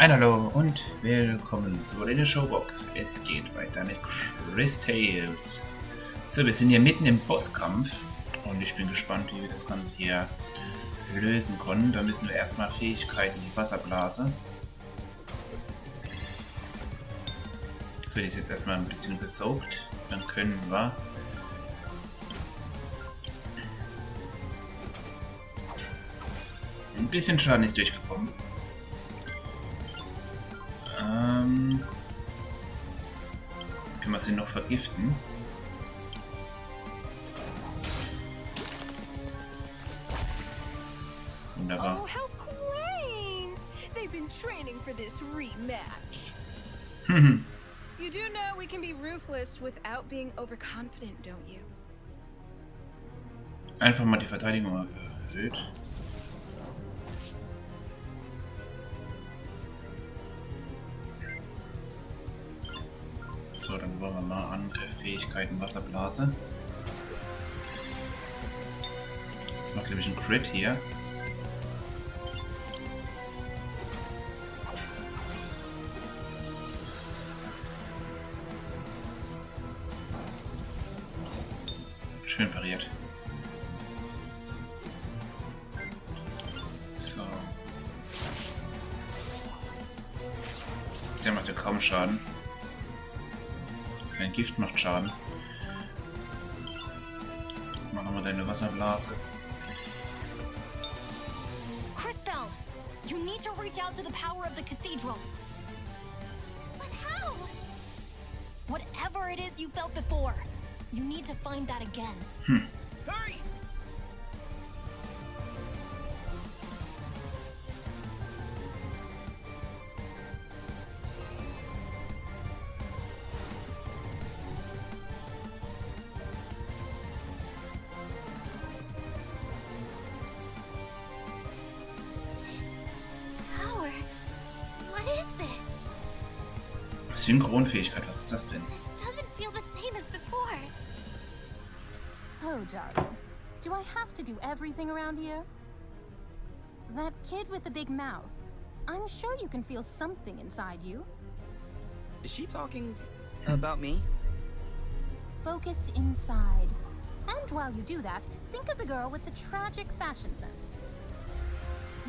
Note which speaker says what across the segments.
Speaker 1: Ein Hallo und willkommen zu Wollinios Showbox. Es geht weiter mit Cris Tales. So, wir sind hier mitten im Bosskampf und ich bin gespannt, wie wir das Ganze hier lösen können. Da müssen wir erstmal Fähigkeiten in die Wasserblase. Das wird jetzt erstmal ein bisschen gesaugt. Dann können wir ein bisschen Schaden ist durchgekommen. Können wir sie noch vergiften? Wunderbar.
Speaker 2: Oh, how quaint! They've been training for this rematch. You do know we can be ruthless without being overconfident, don't you?
Speaker 1: Einfach mal die Verteidigung erhöht. So, dann wollen wir mal andere Fähigkeiten Wasserblase. Das macht, glaube ich, ein Crit hier. Schön pariert. So. Der macht ja kaum Schaden. Sein Gift macht Schaden. Machen wir deine Wasserblase.
Speaker 3: Kristall, you need to reach out to the power of the cathedral. But how? Whatever it is you felt before, you need to find that again.
Speaker 2: Hurry!
Speaker 1: Synchronfähigkeit, was ist das denn?
Speaker 3: This doesn't feel the same as before.
Speaker 4: Oh, darling. Do I have to do everything around here? That kid with the big mouth. I'm sure you can feel something inside you.
Speaker 5: Is she talking about me?
Speaker 4: Focus inside. And while you do that, think of the girl with the tragic fashion sense.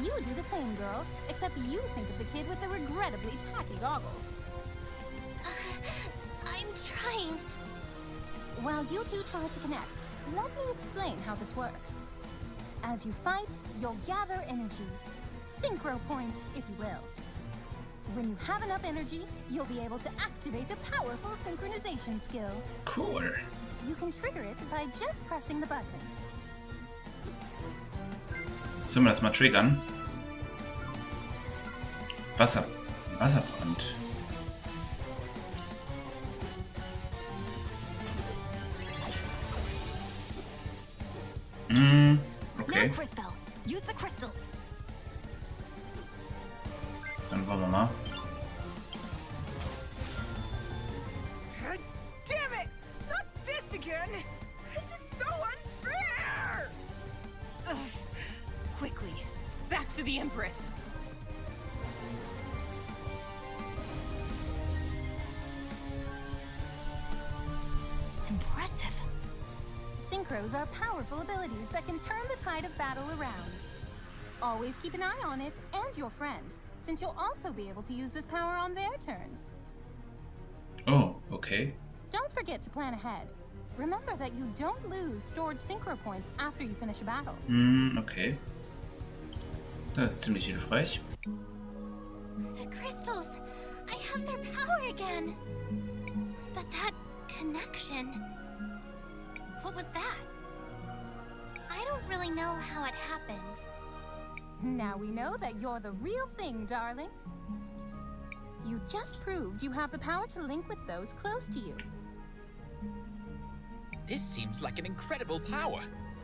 Speaker 4: You do the same, girl, except you think of the kid with the regrettably tacky goggles.
Speaker 3: I'm trying.
Speaker 4: While you two try to connect, let me explain how this works. As you fight, you'll gather energy. Synchro points, if you will. When you have enough energy, you'll be able to activate a powerful synchronization skill.
Speaker 1: Cool.
Speaker 4: You can trigger it by just pressing the button.
Speaker 1: Sollen wir das mal triggern? Wasserbrand. Okay.
Speaker 3: Now, Kristall, use the crystals.
Speaker 1: Dann wollen wir mal.
Speaker 2: Damn it! Not this again! This is so unfair! Ugh. Quickly, back to the Empress.
Speaker 3: Impressive.
Speaker 4: Synchros are powerful abilities that can turn the tide of battle around. Always keep an eye on it and your friends, since you'll also be able to use this power on their turns.
Speaker 1: Oh, okay.
Speaker 4: Don't forget to plan ahead. Remember that you don't lose stored synchro points after you finish a battle.
Speaker 1: Okay. Das ist ziemlich hilfreich.
Speaker 3: The crystals, I have their power again. But that connection, what was that? I don't really know how it happened.
Speaker 4: Now we know that you're the real thing, darling. You just proved you have the power to link with those close to you.
Speaker 6: This seems like an incredible power,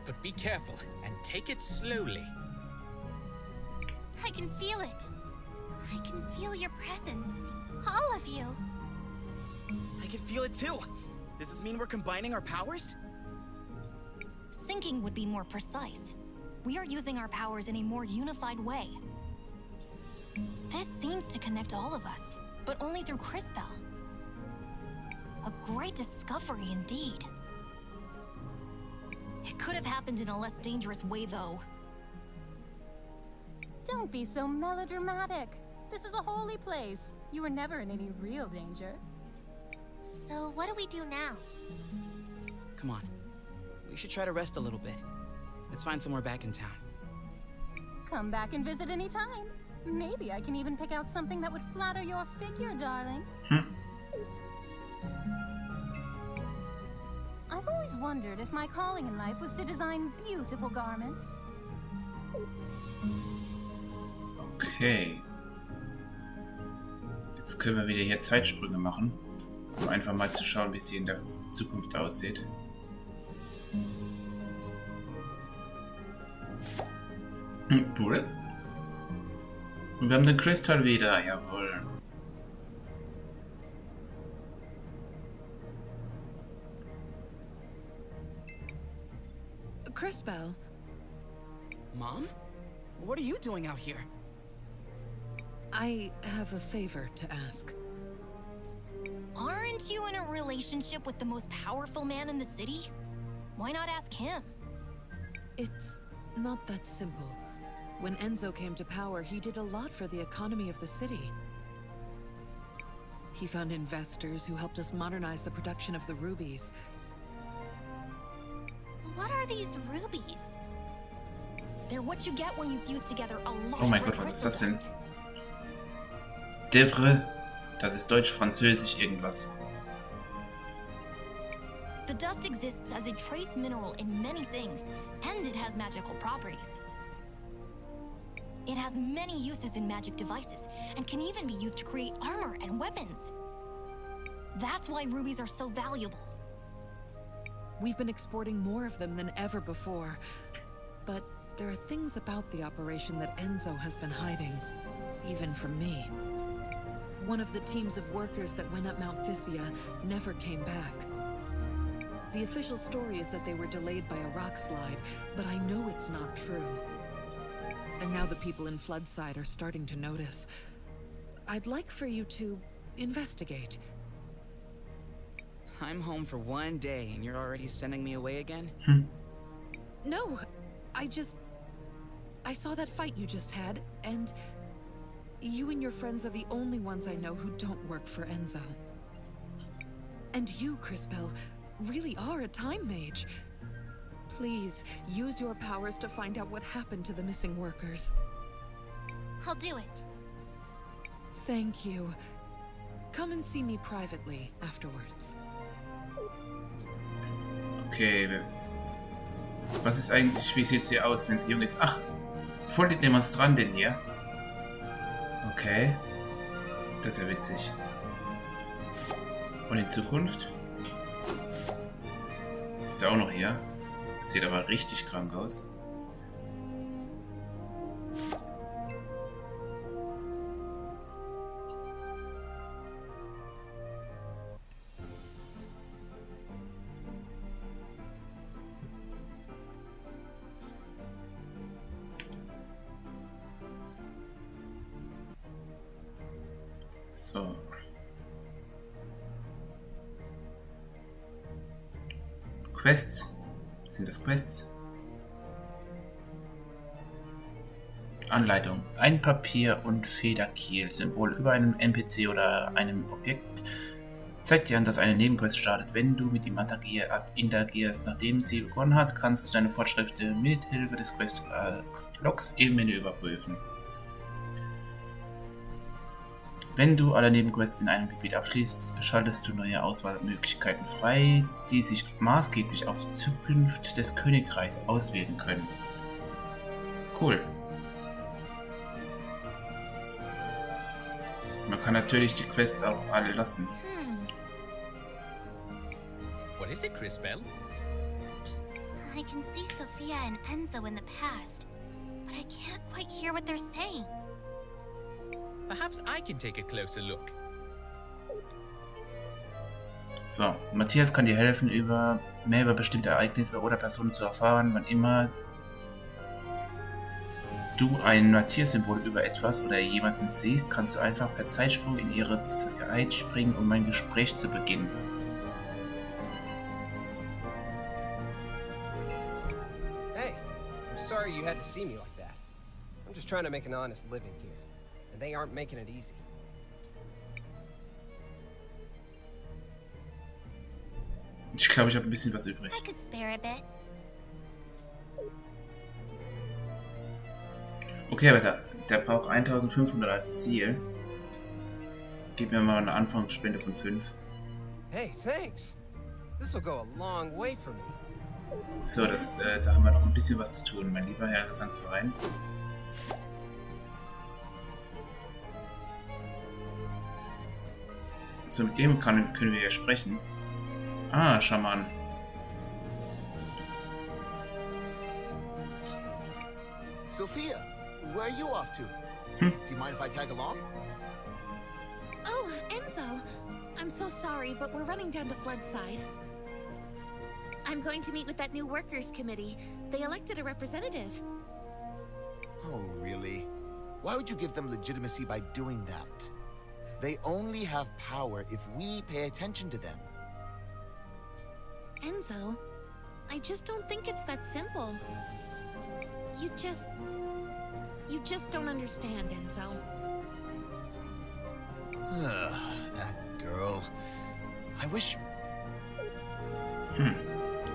Speaker 6: but be careful and take it slowly.
Speaker 3: I can feel it. I can feel your presence. All of you.
Speaker 5: I can feel it too. Does this mean we're combining our powers?
Speaker 3: Syncing would be more precise. We are using our powers in a more unified way. This seems to connect all of us, but only through Crisbell. A great discovery indeed. It could have happened in a less dangerous way, though.
Speaker 4: Don't be so melodramatic. This is a holy place. You were never in any real danger.
Speaker 3: So what do we do now?
Speaker 5: Come on. We should try to rest a little bit. Let's find somewhere back in town.
Speaker 4: Come back and visit any time. Maybe I can even pick out something that would flatter your figure, darling. I've always wondered if my calling in life was to design beautiful garments.
Speaker 1: Okay. Jetzt können wir wieder hier Zeitsprünge machen, um einfach mal zu schauen, wie es hier in der Zukunft aussieht. Cool. Und wir haben den Kristall wieder, jawohl.
Speaker 7: Crisbell.
Speaker 5: Mom? What are you doing out here?
Speaker 7: I have a favor to ask.
Speaker 3: Aren't you in a relationship with the most powerful man in the city? Why not ask him?
Speaker 7: It's not that simple. When Enzo came to power, he did a lot for the economy of the city. He found investors who helped us modernize the production of the rubies.
Speaker 3: What are these rubies? They're what you get when you fuse together a lot
Speaker 1: Oh mein
Speaker 3: of
Speaker 1: Gott, was ist
Speaker 3: crystal
Speaker 1: das denn?
Speaker 3: dust.
Speaker 1: Devre, das ist Deutsch, Französisch, irgendwas.
Speaker 3: The dust exists as a trace mineral in many things, and it has magical properties. It has many uses in magic devices, and can even be used to create armor and weapons. That's why rubies are so valuable.
Speaker 7: We've been exporting more of them than ever before. But there are things about the operation that Enzo has been hiding, even from me. One of the teams of workers that went up Mount Thysia never came back. The official story is that they were delayed by a rock slide, but I know it's not true. And now the people in Floodside are starting to notice. I'd like for you to investigate.
Speaker 5: I'm home for one day and you're already sending me away again?
Speaker 7: No, I saw that fight you just had, and you and your friends are the only ones I know who don't work for Enzo. And you, Crisbell, really are a time mage. Please, use your powers to find out what happened to the missing workers.
Speaker 3: I'll do it.
Speaker 7: Thank you. Come and see me privately afterwards.
Speaker 1: Okay. Was ist eigentlich, wie sieht sie aus, wenn sie jung ist? Ach, voll die Demonstrantin hier. Okay. Das ist ja witzig. Und in Zukunft? Ist er auch noch hier? Sieht aber richtig krank aus. So. Quests. Sind das Quests? Anleitung. Ein Papier- und Federkiel-Symbol über einem NPC oder einem Objekt zeigt dir an, dass eine Nebenquest startet. Wenn du mit ihm interagierst, nachdem sie begonnen hat, kannst du deine Fortschritte mit Hilfe des Quest-Logs im Menü überprüfen. Wenn du alle Nebenquests in einem Gebiet abschließt, schaltest du neue Auswahlmöglichkeiten frei, die sich maßgeblich auf die Zukunft des Königreichs auswählen können. Cool. Man kann natürlich die Quests auch alle lassen.
Speaker 6: What is it, Crisbell?
Speaker 3: I can see Sophia and Enzo in the past, but I can't quite hear what they're saying.
Speaker 6: Perhaps I can take a closer look.
Speaker 1: So, Matthias kann dir helfen, mehr über bestimmte Ereignisse oder Personen zu erfahren, wann immer du ein Notiersymbol über etwas oder jemanden siehst, kannst du einfach per Zeitsprung in ihre Zeit springen, um ein Gespräch zu beginnen.
Speaker 8: Hey, I'm sorry you had to see me like that. I'm just trying to make an honest living here, and they aren't making it easy.
Speaker 1: Ich glaube, ich habe ein bisschen was übrig.
Speaker 3: I could spare a bit.
Speaker 1: Okay, aber der braucht 1500 als Ziel. Gib mir mal eine Anfangsspende von 5.
Speaker 8: Hey, thanks. This will go a long way for me.
Speaker 1: So, da haben wir noch ein bisschen was zu tun, mein lieber Herr Gesangsverein. So, mit dem können wir ja sprechen. Ah, Schaman.
Speaker 9: Sophia, where are you off to?
Speaker 1: Hm.
Speaker 9: Do you mind if I tag along?
Speaker 10: Oh, Enzo. I'm so sorry, but we're running down to Floodside. I'm going to meet with that new workers committee. They elected a representative.
Speaker 9: Oh, really? Why would you give them legitimacy by doing that? They only have power if we pay attention to them.
Speaker 10: Enzo, I just don't think it's that simple. You just don't understand, Enzo.
Speaker 9: That girl. I wish...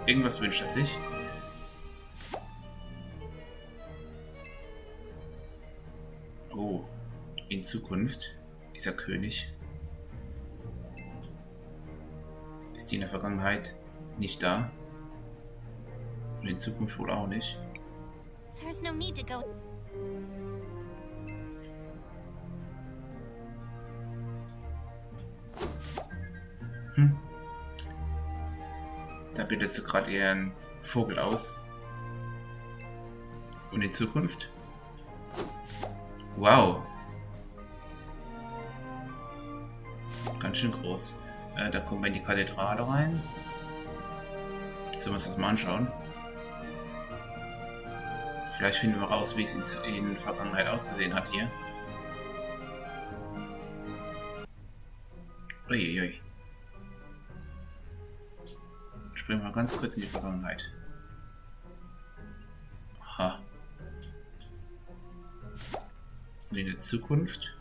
Speaker 1: Irgendwas wünscht er sich. Oh, in Zukunft ist er König. Ist die in der Vergangenheit nicht da? Und in Zukunft wohl auch nicht.
Speaker 3: There's no need to go.
Speaker 1: Da bildet sie gerade ihren Vogel aus. Und in Zukunft? Wow. Ganz schön groß. Da kommen wir in die Kathedrale rein. Sollen wir uns das mal anschauen? Vielleicht finden wir raus, wie es in der Vergangenheit ausgesehen hat hier. Uiuiui. Springen wir mal ganz kurz in die Vergangenheit. Aha. Und in der Zukunft?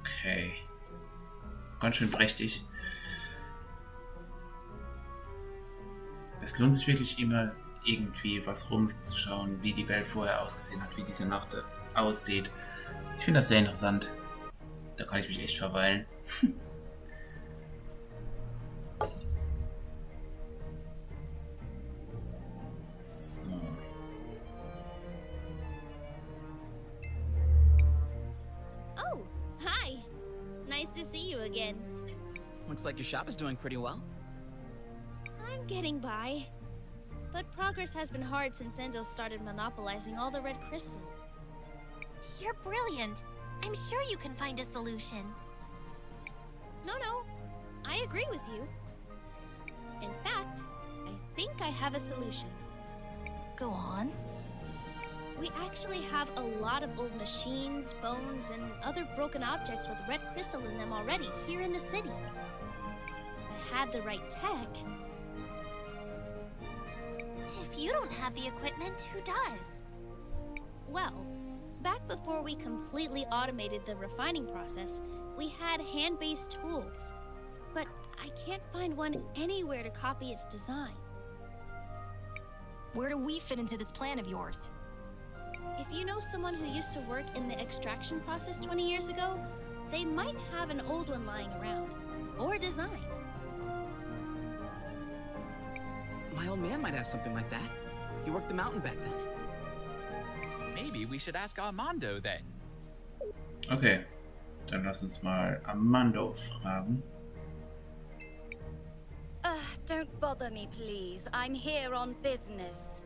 Speaker 1: Okay. Ganz schön prächtig. Es lohnt sich wirklich immer irgendwie was rumzuschauen, wie die Welt vorher ausgesehen hat, wie diese Nacht aussieht. Ich finde das sehr interessant. Da kann ich mich echt verweilen. So.
Speaker 3: Oh, hi. Nice to see you again.
Speaker 5: Looks like your shop is doing pretty well.
Speaker 3: I'm getting by. But progress has been hard since Enzo started monopolizing all the red crystal. You're brilliant. I'm sure you can find a solution. No, I agree with you. In fact, I think I have a solution. Go on. We actually have a lot of old machines, bones, and other broken objects with red crystal in them already here in the city. If I had the right tech... If you don't have the equipment, who does? Well, back before we completely automated the refining process, we had hand-based tools. But I can't find one anywhere to copy its design.
Speaker 10: Where do we fit into this plan of yours?
Speaker 3: If you know someone who used to work in the extraction process 20 years ago, they might have an old one lying around, or a design.
Speaker 5: My old man might have something like that. He worked the mountain back then.
Speaker 6: Maybe we should ask Armando then.
Speaker 1: Okay, dann lass uns mal Armando fragen.
Speaker 11: Don't bother me, please. I'm here on business.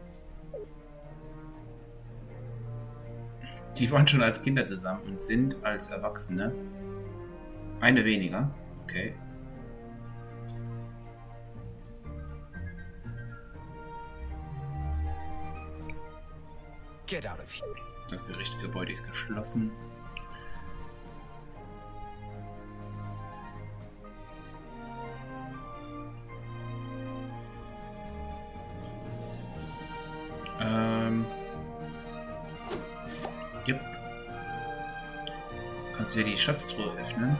Speaker 1: Die waren schon als Kinder zusammen und sind als Erwachsene. Eine weniger. Okay.
Speaker 6: Get out of here.
Speaker 1: Das Gerichtsgebäude ist geschlossen. Yep. Kannst du dir die Schatztruhe öffnen?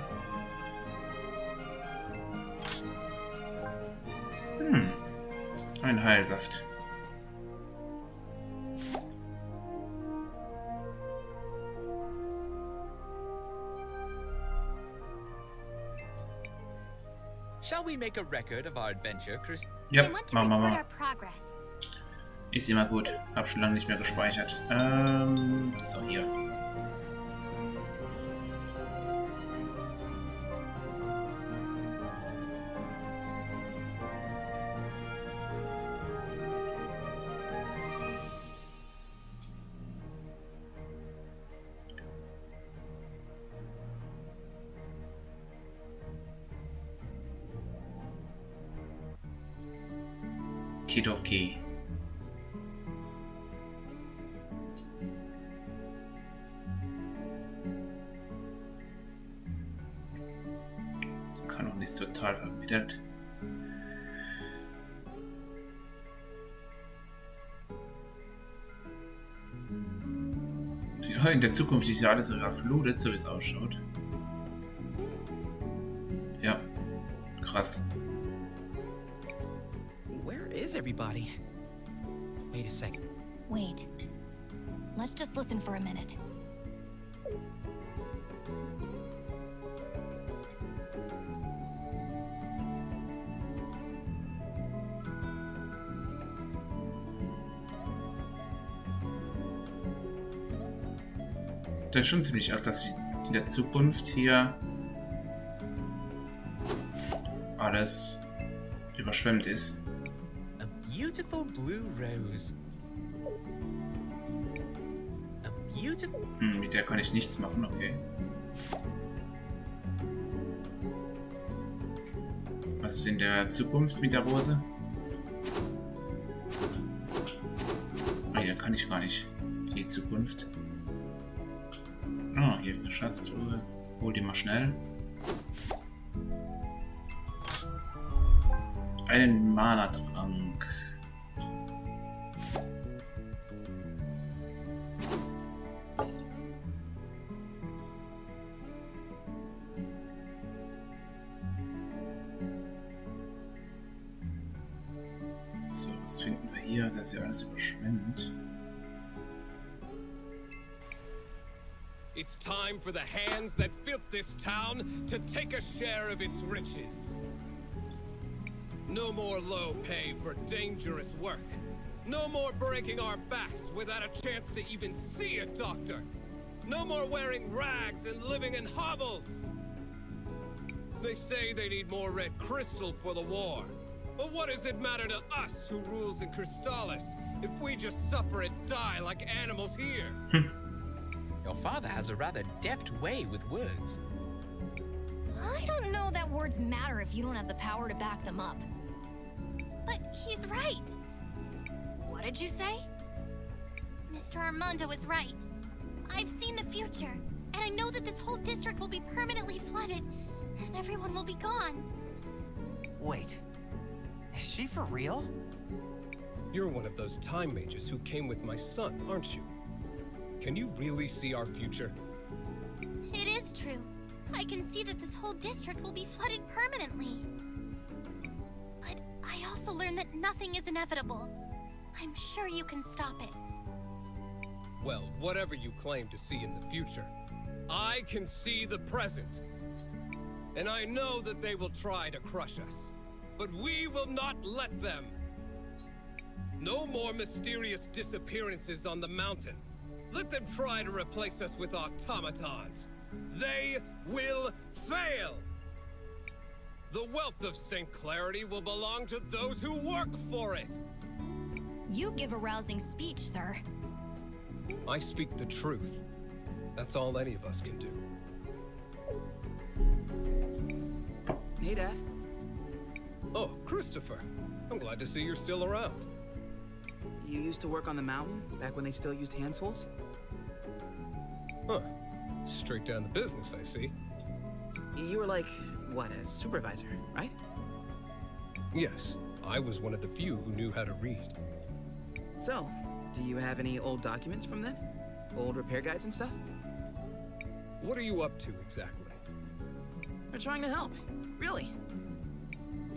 Speaker 1: Ein Heilsaft.
Speaker 6: Shall we make a record of our adventure, Chris?
Speaker 1: Ja,
Speaker 3: I want to
Speaker 1: machen wir
Speaker 3: record
Speaker 1: mal.
Speaker 3: our progress.
Speaker 1: Ist immer gut. Hab schon lange nicht mehr gespeichert. So, hier. Kidoki. Kann auch nicht total vermittelt. Ja, in der Zukunft ist ja alles so überflutet, so wie es ausschaut. Ja, krass.
Speaker 5: Where is everybody? Wait a second.
Speaker 3: Wait. Let's just listen for a minute.
Speaker 1: Das ist schon ziemlich arg, dass in der Zukunft hier alles überschwemmt ist.
Speaker 6: A beautiful blue rose. A beautiful...
Speaker 1: Mit der kann ich nichts machen, okay. Was ist in der Zukunft mit der Rose? Ah, hier kann ich gar nicht. In die Zukunft. Ah, hier ist eine Schatztruhe. Hol die mal schnell. Einen Mana-Trank. So, was finden wir hier? Das ist ja alles überschwemmt.
Speaker 12: It's time for the hands that built this town to take a share of its riches. No more low pay for dangerous work. No more breaking our backs without a chance to even see a doctor. No more wearing rags and living in hovels. They say they need more red crystal for the war. But what does it matter to us who rules in Cristalis if we just suffer and die like animals here?
Speaker 6: Your father has a rather deft way with words.
Speaker 3: I don't know that words matter if you don't have the power to back them up. But he's right. What did you say? Mr. Armando is right. I've seen the future, and I know that this whole district will be permanently flooded, and everyone will be gone.
Speaker 13: Wait, is she for real?
Speaker 12: You're one of those time mages who came with my son, aren't you? Can you really see our future?
Speaker 3: It is true. I can see that this whole district will be flooded permanently. But I also learned that nothing is inevitable. I'm sure you can stop it.
Speaker 12: Well, whatever you claim to see in the future, I can see the present. And I know that they will try to crush us, but we will not let them. No more mysterious disappearances on the mountain. Let them try to replace us with automatons. They will fail! The wealth of St. Clarity will belong to those who work for it!
Speaker 3: You give a rousing speech, sir.
Speaker 12: I speak the truth. That's all any of us can do.
Speaker 5: Hey, Dad.
Speaker 12: Oh, Christopher. I'm glad to see you're still around.
Speaker 5: You used to work on the mountain back when they still used hand tools?
Speaker 12: Huh. Straight down to business, I see.
Speaker 5: You were like, what, a supervisor, right?
Speaker 12: Yes, I was one of the few who knew how to read.
Speaker 5: So, do you have any old documents from then? Old repair guides and stuff?
Speaker 12: What are you up to exactly?
Speaker 5: We're trying to help. Really.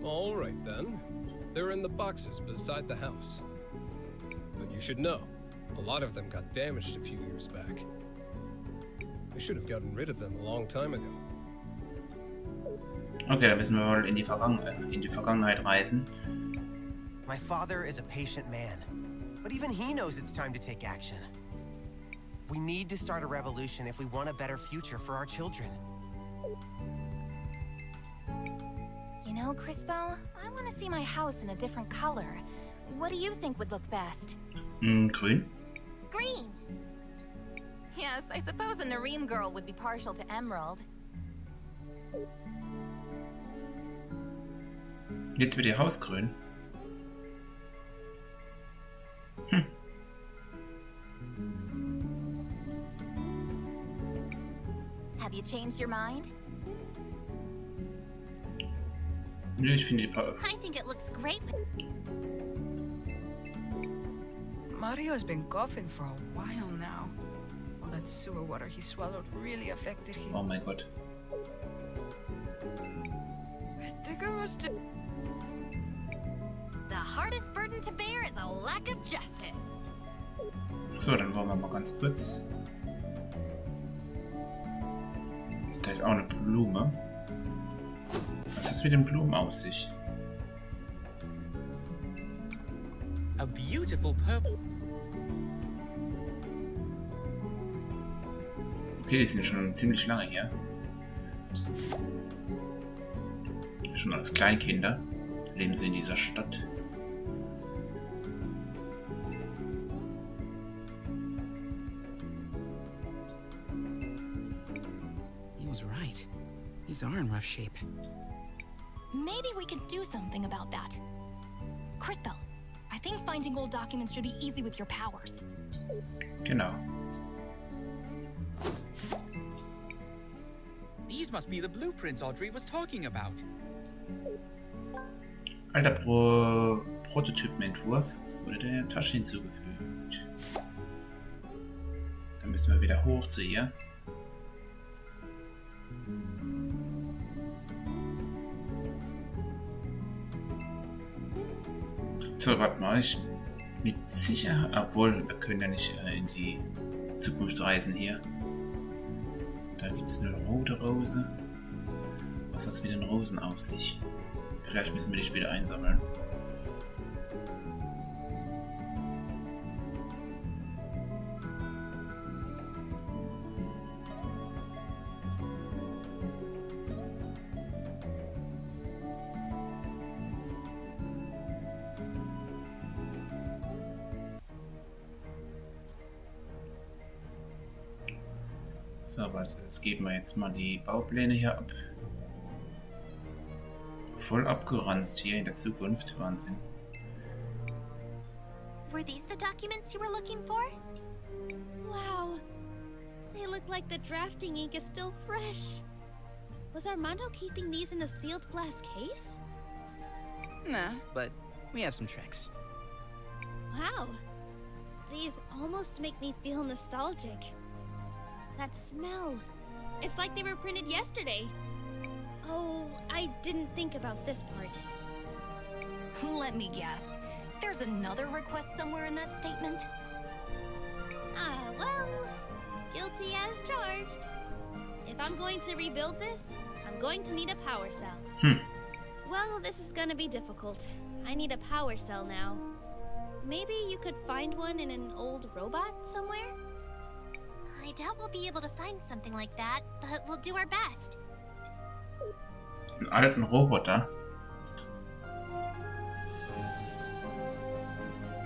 Speaker 12: All right then. They're in the boxes beside the house. But you should know, a lot of them got damaged a few years back. I should have gotten rid of them a long time ago.
Speaker 1: Okay, dann müssen wir mal in die Vergangenheit reisen.
Speaker 13: My father is a patient man, but even he knows it's time to take action. We need to start a revolution if we want a better future for our children.
Speaker 4: You know, Crisbell, I want to see my house in a different color. What do you think would look best?
Speaker 1: Grün.
Speaker 4: Green! Yes, I suppose a Nareen girl would be partial to emerald.
Speaker 1: Jetzt wird ihr Haus grün.
Speaker 4: Have you changed your mind?
Speaker 1: Nö, ich finde die
Speaker 3: I think it looks great.
Speaker 14: Mario's been coughing for a while now. All that sewer water he swallowed really affected him.
Speaker 1: Oh mein Gott.
Speaker 14: I think I must have...
Speaker 3: The hardest burden to bear is a lack of justice.
Speaker 1: So, dann wollen wir mal ganz kurz. Da ist auch eine Blume. Was hat's mit den Blumen auf sich?
Speaker 5: A beautiful purple.
Speaker 1: Okay, die sind schon ziemlich lange hier. Schon als Kleinkinder leben sie in dieser Stadt.
Speaker 5: He was right. These are in rough shape.
Speaker 15: Maybe we could do something about that. Crisbell, I think finding old documents should be easy with your powers.
Speaker 1: Genau.
Speaker 16: These must be the blueprints Audrey was talking about.
Speaker 1: Alter Prototypenentwurf wurde der Tasche hinzugefügt. Dann müssen wir wieder hoch zu ihr. So, warte mal, ich mit Sicherheit, obwohl wir können ja nicht in die Zukunft reisen hier. Da gibt es eine rote Rose. Was hat es mit den Rosen auf sich? Vielleicht müssen wir die später einsammeln. So, aber als erstes geben wir jetzt mal die Baupläne hier ab. Voll abgeranzt hier in der Zukunft. Wahnsinn.
Speaker 3: Were these the documents you were looking for?
Speaker 17: Wow. They look like the drafting ink is still fresh. Was Armando keeping these in a sealed glass case?
Speaker 5: Nah, but we have some tricks.
Speaker 17: Wow. These almost make me feel nostalgic. That smell. It's like they were printed yesterday. Oh, I didn't think about this part.
Speaker 15: Let me guess. There's another request somewhere in that statement?
Speaker 17: Ah, well, guilty as charged. If I'm going to rebuild this, I'm going to need a power cell. Well, this is gonna be difficult. I need a power cell now. Maybe you could find one in an old robot somewhere?
Speaker 3: I doubt we'll be able to find something like that, but we'll do our best.
Speaker 1: Einen alten Roboter.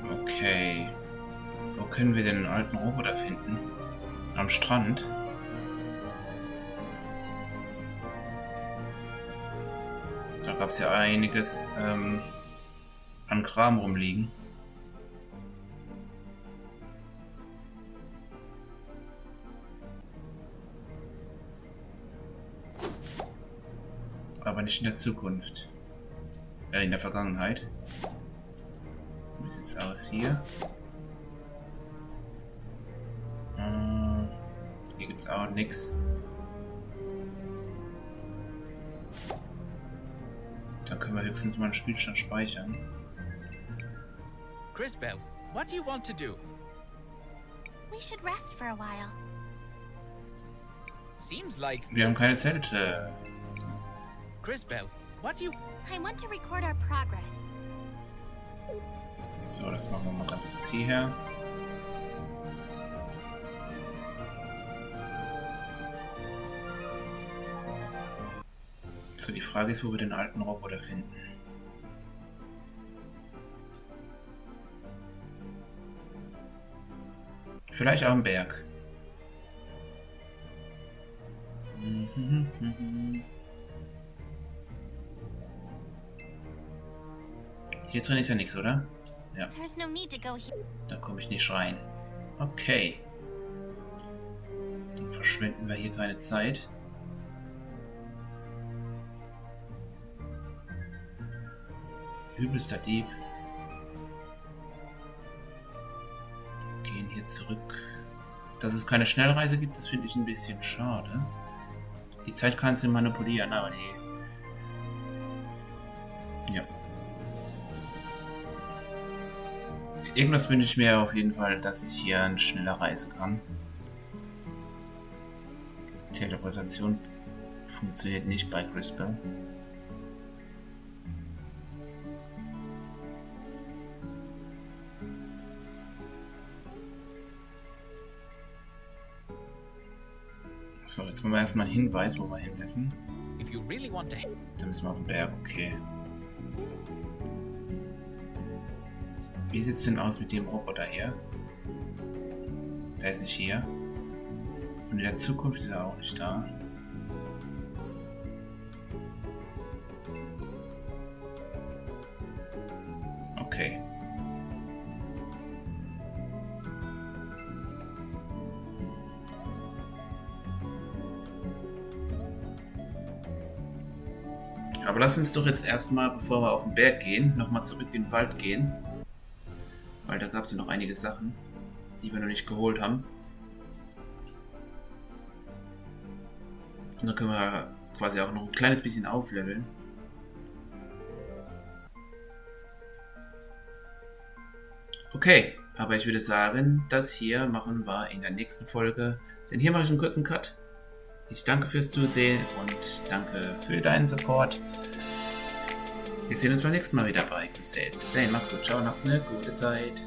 Speaker 1: Okay. Wo können wir denn einen alten Roboter finden? Am Strand? Da gab es ja einiges an Kram rumliegen. Aber nicht in der Zukunft. In der Vergangenheit. Wie sieht's aus hier? Hier gibt's auch nichts. Dann können wir höchstens mal einen Spielstand speichern.
Speaker 16: Crisbell, what do you want to do?
Speaker 3: We should rest for a while.
Speaker 16: Seems like...
Speaker 1: Wir haben keine Zelte.
Speaker 16: Crisbell, what do you...
Speaker 3: I want to record our progress.
Speaker 1: So, das machen wir mal ganz kurz hierher. So, die Frage ist, wo wir den alten Roboter finden. Vielleicht auch am Berg. Hier drin ist ja nichts, oder? Ja. Da komme ich nicht rein. Okay. Dann verschwenden wir hier keine Zeit. Übelster Dieb. Gehen hier zurück. Dass es keine Schnellreise gibt, das finde ich ein bisschen schade. Die Zeit kannst du manipulieren, aber nee. Ja. Irgendwas wünsche ich mir auf jeden Fall, dass ich hier eine schnelle Reise kann. Teleportation funktioniert nicht bei Crisbell. So, jetzt machen wir erstmal einen Hinweis, wo wir hin müssen. Da müssen wir auf den Berg, okay. Wie sieht es denn aus mit dem Roboter hier? Der ist nicht hier. Und in der Zukunft ist er auch nicht da. Okay. Aber lass uns doch jetzt erstmal, bevor wir auf den Berg gehen, nochmal zurück in den Wald gehen. Weil da gab es ja noch einige Sachen, die wir noch nicht geholt haben. Und dann können wir quasi auch noch ein kleines bisschen aufleveln. Okay, aber ich würde sagen, das hier machen wir in der nächsten Folge. Denn hier mache ich einen kurzen Cut. Ich danke fürs Zusehen und danke für deinen Support. Wir sehen uns beim nächsten Mal wieder bei Cris Tales. Bis dahin, mach's gut, ciao, habt eine gute Zeit.